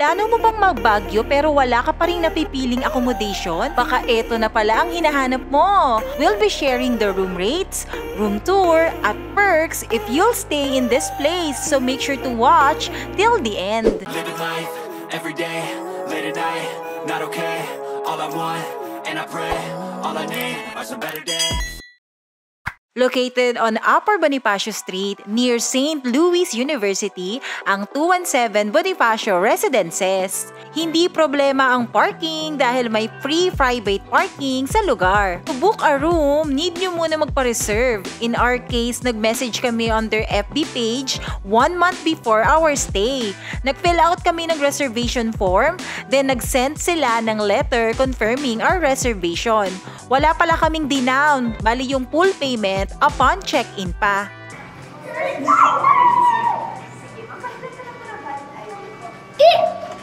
Plano mo bang magbagyo pero wala ka pa rin napipiling accommodation? Baka eto na pala ang hinahanap mo. We'll be sharing the room rates, room tour, at perks if you'll stay in this place. So make sure to watch till the end. Living life, every day, late at night, not okay. All I want, and I pray, all I need are some better days. Located on Upper Bonifacio Street near St. Louis University, ang 217 Bonifacio Residences. Hindi problema ang parking dahil may free private parking sa lugar. To book a room, need nyo muna magpa-reserve. In our case, nag-message kami on their FB page 1 month before our stay. Nag-fill out kami ng reservation form, then nag-send sila ng letter confirming our reservation. Wala pala kaming dinown, bali yung full payment upon check-in pa.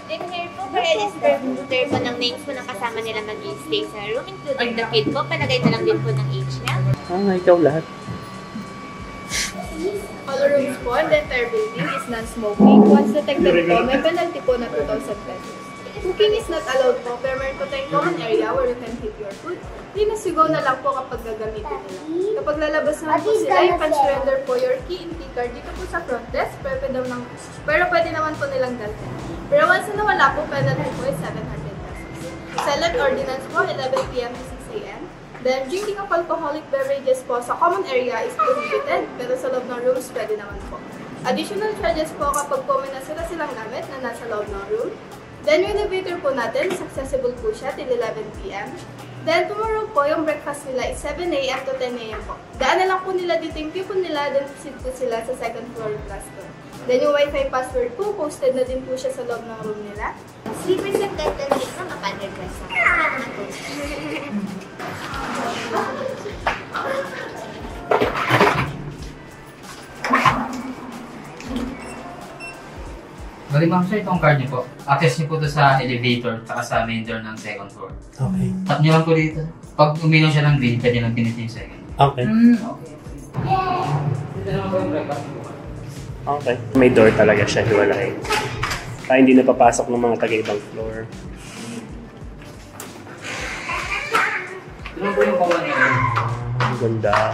Then here po, pa-register po ng names po ng kasama nila mag-stay sa room, including the kid po. Palagay na lang din po ng age niya. Ikaw lahat. All rooms po in the entire building is non-smoking. Once detected po, may penalty po na 2,000 pesos. Cooking is not allowed po, pero meron po tayong common area where you can heat your food. Linasigaw na lang po kapag gagamitin nila. Kapag lalabas naman po sila, you can surrender po your key and key card dito po sa front desk, pero pwede naman po nilang dalhin. Pero once na nawala po, penalty po is 700 pesos. Silent ordinance po, 11 p.m. to 6 a.m. Then, drinking of alcoholic beverages po sa common area is prohibited, pero sa loob ng rooms, pwede naman po. Additional charges po kapag po may nasira silang gamit na nasa loob ng room. Then, yung elevator po natin is accessible po siya till 11 p.m. Then, tomorrow po, yung breakfast nila is 7 a.m. to 10 a.m. po. Daan na lang po nila dito yung people nila, then sit po sila sa second floor class po. Then, yung wifi password po, posted na din po siya sa loob ng room nila. 3% dental rate na mapa-100 pesos. Wala naman po. Bali ma'am, sir, itong card niyo po. Access niyo po ito sa elevator at sa main door ng second floor. Okay. Tap niyo lang po dito. Pag uminom siya ng green, pwede lang pinit yung second. Okay. Okay. Dito naman po yung breakfast po. Okay. May door talaga siya, hiwalay. Kaya hindi napapasok ng mga taga-ibang floor. Ito naman po yung common area. Ang ganda.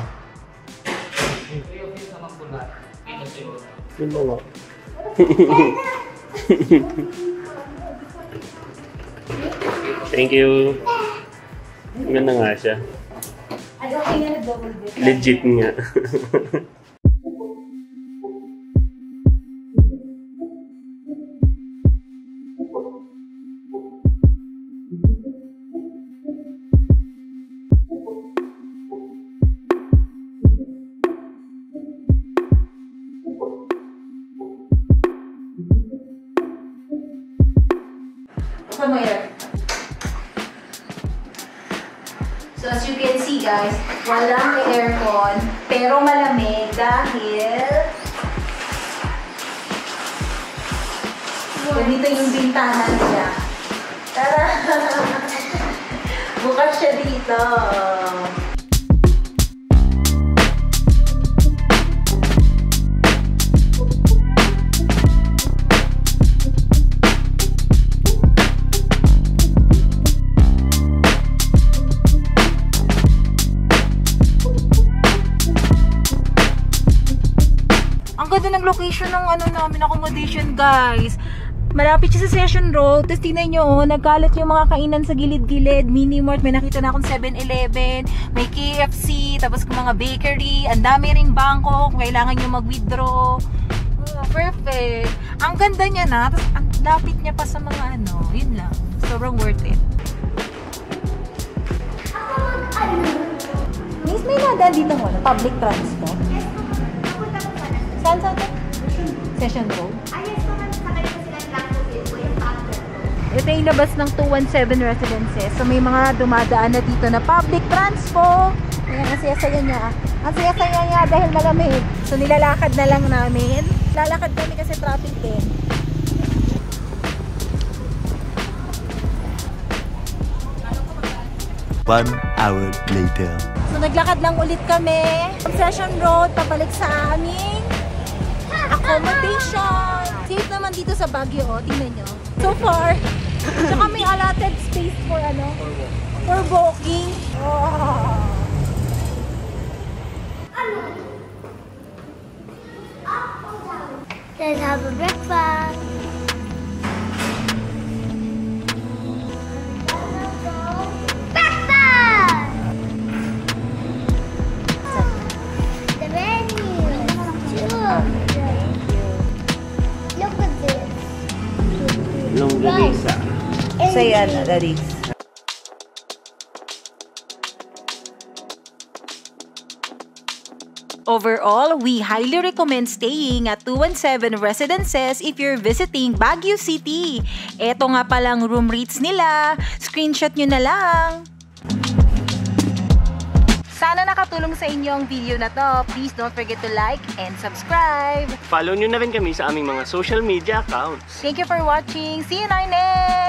Ito yung office naman po lahat. Ito siya. Yun mo nga. Thank you. Ganda nga siya. Legit nga. So as you can see guys, walang aircon, pero malamig dahil ganito yung bintana niya. Tara! Bukas siya dito. Ang ganda ng location ng namin accommodation guys. Malapit siya sa Session Road. Tapos tingnan nyo, nagkalat yung mga kainan sa gilid-gilid. Mini-mart, may nakita na akong 7-Eleven. May KFC, tapos mga bakery. Ang dami ring bangko kung kailangan nyo mag-withdraw. Oh, perfect. Ang ganda niya na. Tapos ang lapit niya pa sa mga yun lang. Sobrang worth it. Miss, may nadaan dito mo na public transport. Saan sa ito? Session Road? Ito yung labas ng 217 Residences. So may mga dumadaan na dito na public transport. Ayan, ang saya-saya niya. Ang saya-saya niya dahil malamig. So nilalakad na lang namin. Lalakad kami kasi traffic din. One hour later. So naglakad lang ulit kami. Session Road, pabalik sa aming accommodation. Safe naman dito sa Baguio, oh. Tingnan nyo. So far. Tsaka may allotted space for ano? For walking. Oh. Let's have a breakfast. Breakfast! The menu. Look at this. Longganisa. So yan, Daddy. Overall, we highly recommend staying at 217 Residences if you're visiting Baguio City. Eto nga palang room rates nila. Screenshot nyo na lang. Sana nakatulong sa inyo ang video na to. Please don't forget to like and subscribe. Follow nyo na rin kami sa aming mga social media accounts. Thank you for watching. See you in our next!